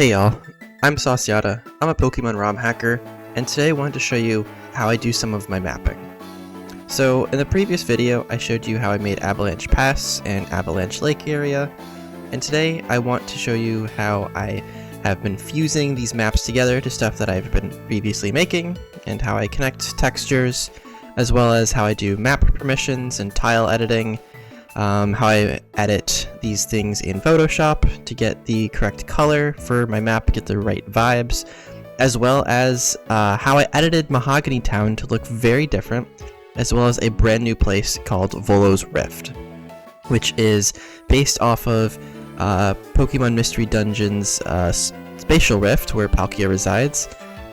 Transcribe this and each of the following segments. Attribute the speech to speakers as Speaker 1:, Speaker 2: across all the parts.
Speaker 1: Hey y'all, I'm Sauciata. I'm a Pokemon ROM hacker, and today I wanted to show you how I do some of my mapping. So in the previous video, I showed you how I made Avalanche Pass and Avalanche Lake area, and today I want to show you how I have been fusing these maps together to stuff that I've been previously making, and how I connect textures, as well as how I do map permissions and tile editing, how I edit these things in Photoshop to get the correct color for my map, get the right vibes, as well as how I edited Mahogany Town to look very different, as well as a brand new place called Volo's Rift, which is based off of Pokemon Mystery Dungeon's Spatial Rift, where Palkia resides,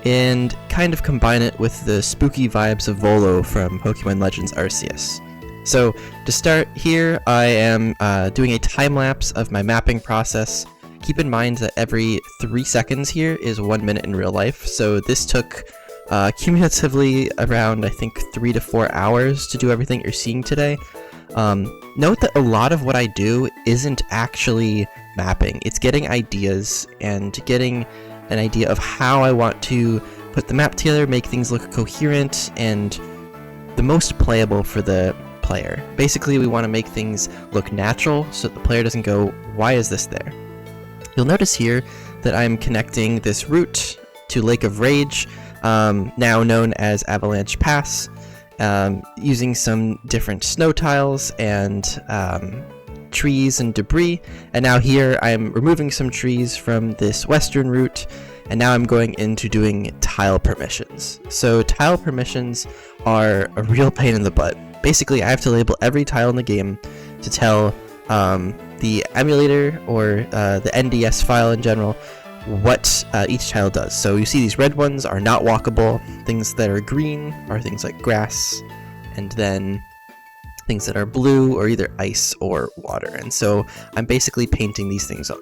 Speaker 1: and kind of combine it with the spooky vibes of Volo from Pokemon Legends Arceus. So to start here, I am doing a time-lapse of my mapping process. Keep in mind that every 3 seconds here is 1 minute in real life, so this took cumulatively around, I think, 3 to 4 hours to do everything you're seeing today. Note that a lot of what I do isn't actually mapping. It's getting ideas and getting an idea of how I want to put the map together, make things look coherent, and the most playable for the player. Basically, we want to make things look natural so that the player doesn't go, why is this there? You'll notice here that I'm connecting this route to Lake of Rage, now known as Avalanche Pass, using some different snow tiles and trees and debris. And now here I'm removing some trees from this western route, and now I'm going into doing tile permissions. So tile permissions are a real pain in the butt. Basically, I have to label every tile in the game to tell the emulator or the NDS file in general what each tile does. So you see these red ones are not walkable, things that are green are things like grass, and then things that are blue are either ice or water. And so I'm basically painting these things on.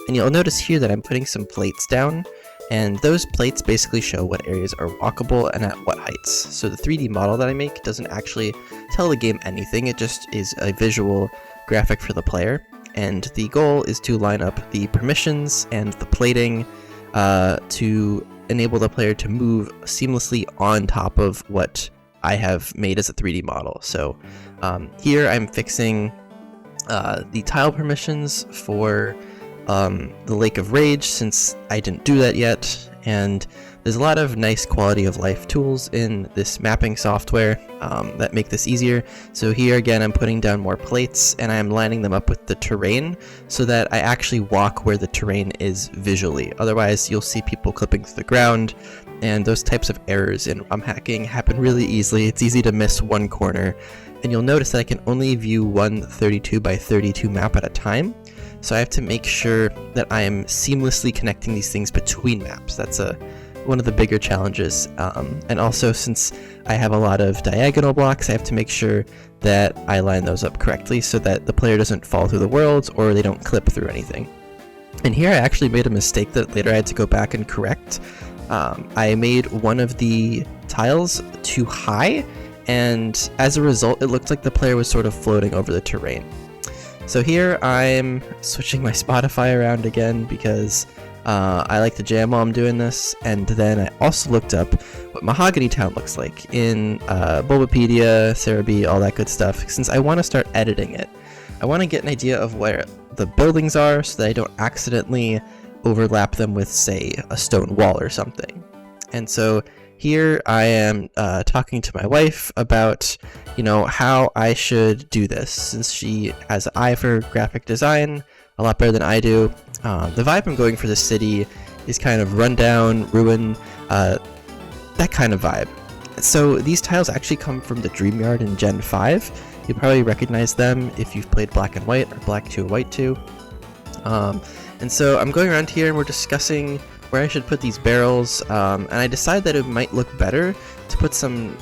Speaker 1: And you'll notice here that I'm putting some plates down, and those plates basically show what areas are walkable and at what heights. So the 3D model that I make doesn't actually tell the game anything, it just is a visual graphic for the player. And the goal is to line up the permissions and the plating to enable the player to move seamlessly on top of what I have made as a 3D model. So here I'm fixing the tile permissions for the Lake of Rage, since I didn't do that yet, and there's a lot of nice quality of life tools in this mapping software that make this easier. So here again I'm putting down more plates and I'm lining them up with the terrain so that I actually walk where the terrain is visually. Otherwise you'll see people clipping to the ground, and those types of errors in ROM hacking happen really easily. It's easy to miss one corner, and you'll notice that I can only view one 32 by 32 map at a time. So I have to make sure that I am seamlessly connecting these things between maps. That's one of the bigger challenges. And also, since I have a lot of diagonal blocks, I have to make sure that I line those up correctly so that the player doesn't fall through the worlds or they don't clip through anything. And here I actually made a mistake that later I had to go back and correct. I made one of the tiles too high, and as a result it looked like the player was sort of floating over the terrain. So here I'm switching my Spotify around again because I like to jam while I'm doing this, and then I also looked up what Mahogany Town looks like in Bulbapedia, Cerebi, all that good stuff, since I want to start editing it. I want to get an idea of where the buildings are so that I don't accidentally overlap them with, say, a stone wall or something. And so here I am talking to my wife about, how I should do this, since she has an eye for graphic design a lot better than I do. The vibe I'm going for the city is kind of rundown, ruin, that kind of vibe. So these tiles actually come from the Dream Yard in Gen 5. You'll probably recognize them if you've played Black and White or Black 2 White 2. And so I'm going around here and we're discussing where I should put these barrels, and I decided that it might look better to put some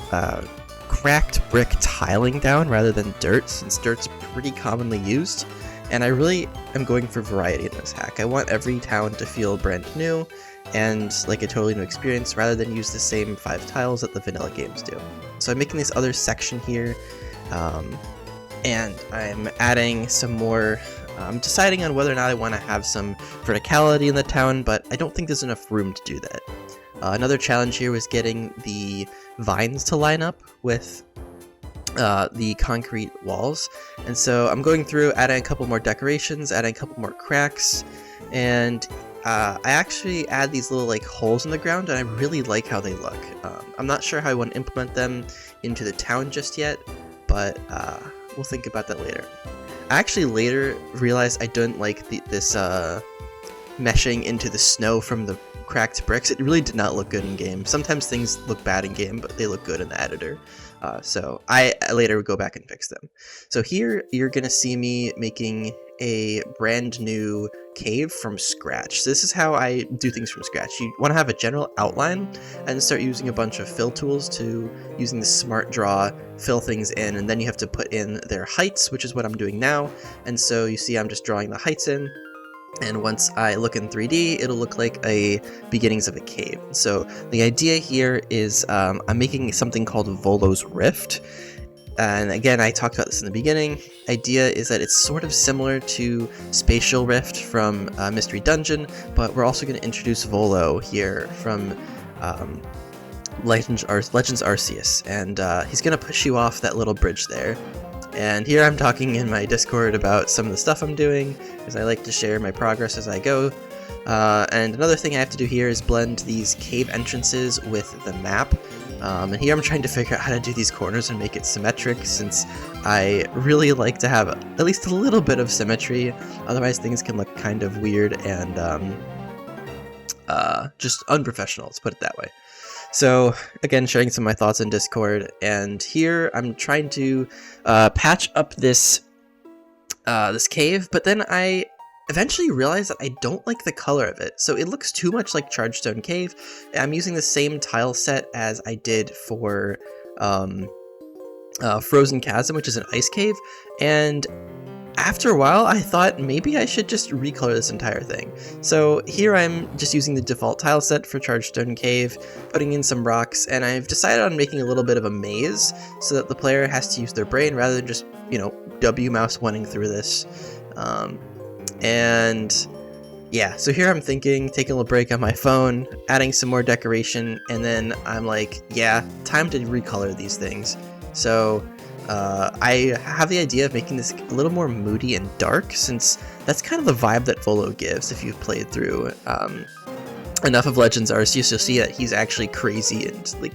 Speaker 1: cracked brick tiling down rather than dirt, since dirt's pretty commonly used. And I really am going for variety in this hack. I want every town to feel brand new and like a totally new experience rather than use the same 5 tiles that the vanilla games do. So I'm making this other section here, and I'm adding some more I'm deciding on whether or not I want to have some verticality in the town, but I don't think there's enough room to do that. Another challenge here was getting the vines to line up with the concrete walls, and so I'm going through adding a couple more decorations, adding a couple more cracks, and I actually add these little like holes in the ground, and I really like how they look. I'm not sure how I want to implement them into the town just yet, but we'll think about that later. I actually later realized I don't like this meshing into the snow from the cracked bricks. It really did not look good in game. Sometimes things look bad in game, but they look good in the editor. So I later would go back and fix them. So here you're gonna see me making a brand new cave from scratch. So this is how I do things from scratch. You want to have a general outline and start using a bunch of fill tools to using the smart draw, fill things in, and then you have to put in their heights, which is what I'm doing now. And so you see I'm just drawing the heights in. And once I look in 3D, it'll look like a beginnings of a cave. So the idea here is I'm making something called Volo's Rift. And again, I talked about this in the beginning. Idea is that it's sort of similar to Spatial Rift from Mystery Dungeon, but we're also going to introduce Volo here from Legends Arceus. And he's going to push you off that little bridge there. And here I'm talking in my Discord about some of the stuff I'm doing, because I like to share my progress as I go. And another thing I have to do here is blend these cave entrances with the map. And here I'm trying to figure out how to do these corners and make it symmetric, since I really like to have at least a little bit of symmetry, otherwise things can look kind of weird and just unprofessional, let's put it that way. So again, sharing some of my thoughts in Discord, and here I'm trying to patch up this this cave, but then I eventually realized that I don't like the color of it. So it looks too much like Chargestone Cave. I'm using the same tile set as I did for Frozen Chasm, which is an ice cave, and after a while, I thought maybe I should just recolor this entire thing. So here I'm just using the default tile set for Chargestone Cave, putting in some rocks, and I've decided on making a little bit of a maze so that the player has to use their brain rather than just, you know, W-mouse wanting through this. And yeah, so here I'm thinking, taking a little break on my phone, adding some more decoration, and then I'm like, yeah, time to recolor these things. So I have the idea of making this a little more moody and dark, since that's kind of the vibe that Volo gives. If you've played through enough of Legends Arceus, you'll see that he's actually crazy and like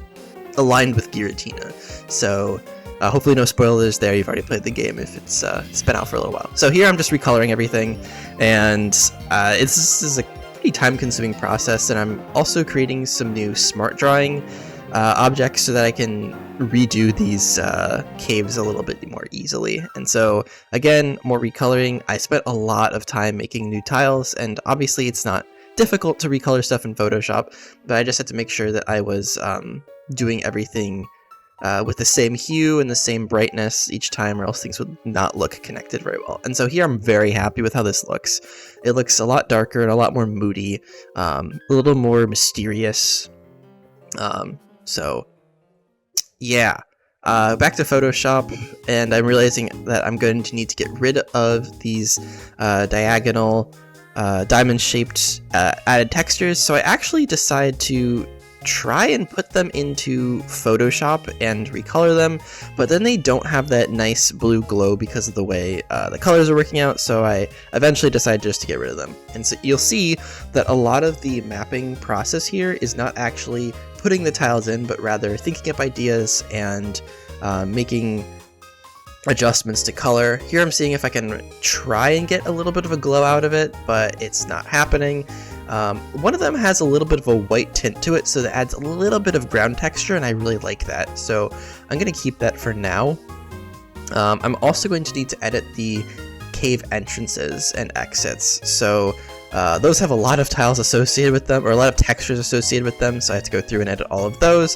Speaker 1: aligned with Giratina. So hopefully no spoilers there, you've already played the game if it's been out for a little while. So here I'm just recoloring everything, and this is a pretty time-consuming process, and I'm also creating some new smart drawing objects so that I can redo these caves a little bit more easily. And so again, more recoloring. I spent a lot of time making new tiles, and obviously it's not difficult to recolor stuff in Photoshop, but I just had to make sure that I was doing everything with the same hue and the same brightness each time, or else things would not look connected very well. And so here I'm very happy with how this looks. It looks a lot darker and a lot more moody, a little more mysterious. So yeah, back to Photoshop, and I'm realizing that I'm going to need to get rid of these diagonal diamond-shaped added textures. So I actually decide to try and put them into Photoshop and recolor them, but then they don't have that nice blue glow because of the way the colors are working out, so I eventually decided just to get rid of them. And so you'll see that a lot of the mapping process here is not actually putting the tiles in, but rather thinking up ideas and making adjustments to color. Here I'm seeing if I can try and get a little bit of a glow out of it, but it's not happening. One of them has a little bit of a white tint to it, so that adds a little bit of ground texture, and I really like that. So I'm going to keep that for now. I'm also going to need to edit the cave entrances and exits. So Those have a lot of tiles associated with them, or a lot of textures associated with them, so I have to go through and edit all of those.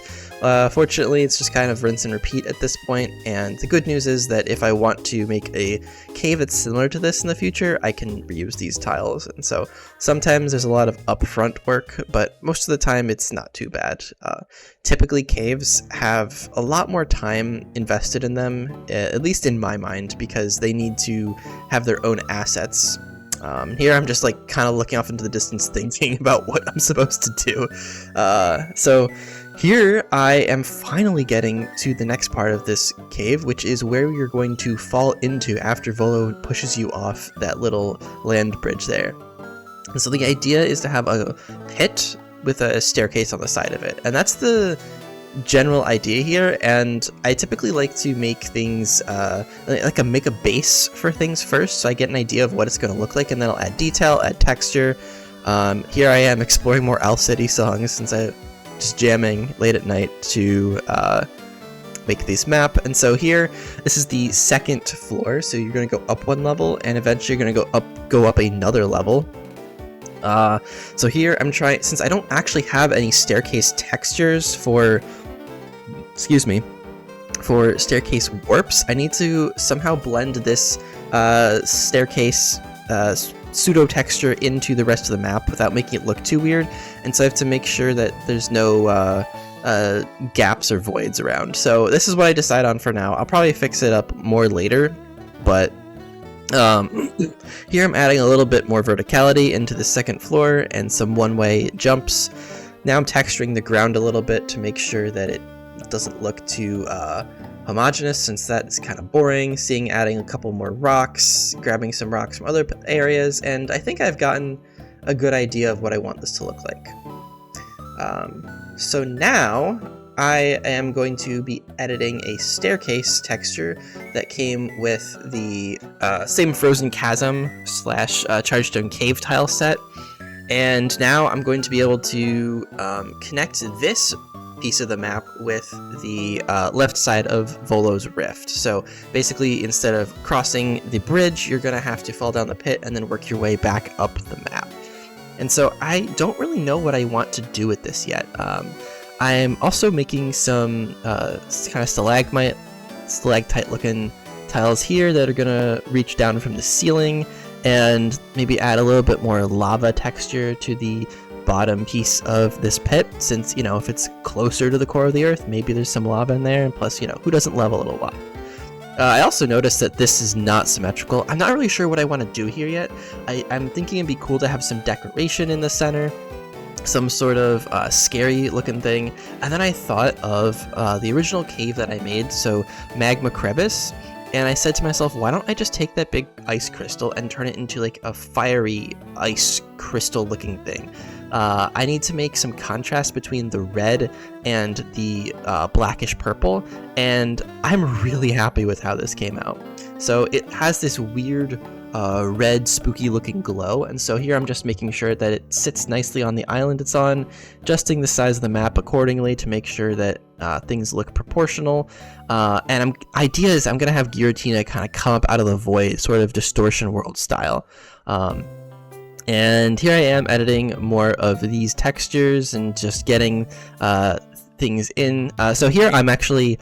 Speaker 1: Fortunately, it's just kind of rinse and repeat at this point, and the good news is that if I want to make a cave that's similar to this in the future, I can reuse these tiles. And so sometimes there's a lot of upfront work, but most of the time it's not too bad. Typically caves have a lot more time invested in them, at least in my mind, because they need to have their own assets. Here I'm just like kind of looking off into the distance thinking about what I'm supposed to do. So here I am finally getting to the next part of this cave, which is where you're going to fall into after Volo pushes you off that little land bridge there. And so the idea is to have a pit with a staircase on the side of it, and that's the general idea here. And I typically like to make things make a base for things first, so I get an idea of what it's going to look like, and then I'll add detail, add texture. Here I am exploring more Owl City songs since I'm just jamming late at night to make this map. And so here, this is the second floor, so you're going to go up one level, and eventually you're going to go up another level. So here I'm trying, since I don't actually have any staircase textures for staircase warps, I need to somehow blend this staircase pseudo texture into the rest of the map without making it look too weird, and so I have to make sure that there's no gaps or voids around. So this is what I decide on for now. I'll probably fix it up more later, but here I'm adding a little bit more verticality into the second floor and some one-way jumps. Now I'm texturing the ground a little bit to make sure that it doesn't look too homogeneous, since that is kind of boring. Adding a couple more rocks, grabbing some rocks from other areas, and I think I've gotten a good idea of what I want this to look like. So now I am going to be editing a staircase texture that came with the same Frozen Chasm / Chargestone Cave tile set, and now I'm going to be able to connect this piece of the map with the left side of Volo's Rift. So basically, instead of crossing the bridge, you're going to have to fall down the pit and then work your way back up the map. And so I don't really know what I want to do with this yet. I'm also making some kind of stalactite looking tiles here that are gonna reach down from the ceiling and maybe add a little bit more lava texture to the bottom piece of this pit, since, you know, if it's closer to the core of the earth, maybe there's some lava in there, and plus, you know, who doesn't love a little lava? I also noticed that this is not symmetrical. I'm not really sure what I want to do here yet. I'm thinking it'd be cool to have some decoration in the center, some sort of scary looking thing, and then I thought of the original cave that I made, so Magma Crevice, and I said to myself, why don't I just take that big ice crystal and turn it into like a fiery ice crystal looking thing. I need to make some contrast between the red and the blackish purple, and I'm really happy with how this came out. So it has this weird red spooky looking glow, and so here I'm just making sure that it sits nicely on the island it's on, adjusting the size of the map accordingly to make sure that things look proportional, and idea is I'm gonna have Giratina kind of come up out of the void, sort of distortion world style. And here I am editing more of these textures and just getting things in. So here I'm actually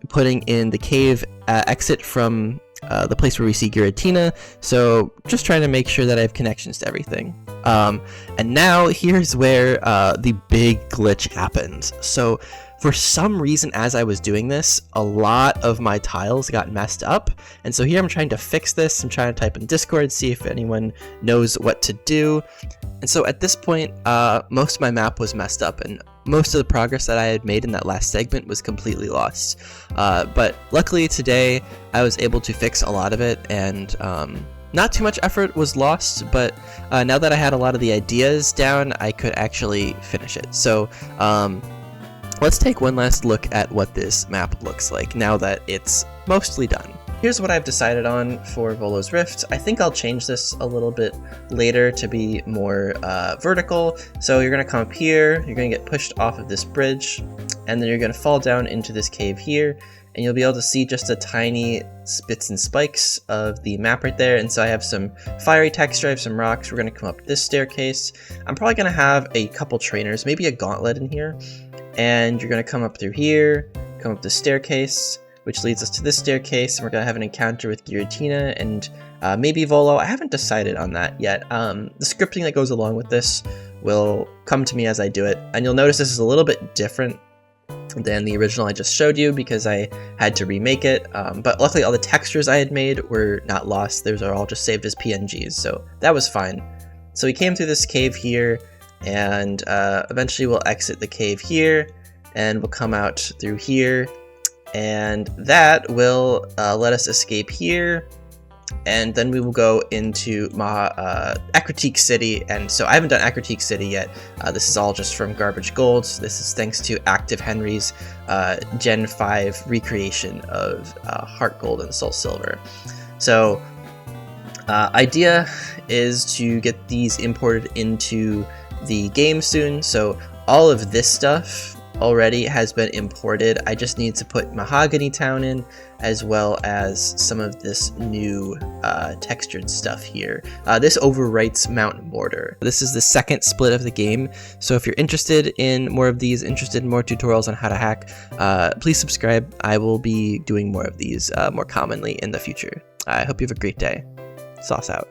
Speaker 1: putting in the cave exit from the place where we see Giratina, so just trying to make sure that I have connections to everything. And now here's where the big glitch happens. So for some reason, as I was doing this, a lot of my tiles got messed up, and so here I'm trying to fix this. I'm trying to type in Discord, see if anyone knows what to do. And so at this point, most of my map was messed up, and most of the progress that I had made in that last segment was completely lost. But luckily today, I was able to fix a lot of it, and not too much effort was lost, but now that I had a lot of the ideas down, I could actually finish it. So let's take one last look at what this map looks like now that it's mostly done. Here's what I've decided on for Volo's Rift. I think I'll change this a little bit later to be more vertical. So you're going to come up here, you're going to get pushed off of this bridge, and then you're going to fall down into this cave here. and you'll be able to see just a tiny spits and spikes of the map right there. And so I have some fiery texture, I have some rocks. We're going to come up this staircase. I'm probably going to have a couple trainers, maybe a gauntlet in here, and you're going to come up through here, come up the staircase, which leads us to this staircase, and we're going to have an encounter with Giratina and maybe Volo. I haven't decided on that yet. The scripting that goes along with this will come to me as I do it, and you'll notice this is a little bit different than the original I just showed you because I had to remake it, but luckily all the textures I had made were not lost. Those are all just saved as PNGs, so that was fine. So we came through this cave here, and eventually we'll exit the cave here, and we'll come out through here, and that will let us escape here, and then we will go into Ekritique City. And so I haven't done Ekritique City yet. This is all just from Garbage Gold. This is thanks to Active Henry's Gen 5 recreation of Heart Gold and Soul Silver. So idea is to get these imported into the game soon. So all of this stuff already has been imported. I just need to put Mahogany Town in, as well as some of this new textured stuff here. This overwrites Mount Border. This is the second split of the game, so if you're interested in more of these, interested in more tutorials on how to hack, please subscribe. I will be doing more of these more commonly in the future. I hope you have a great day. Sauce out.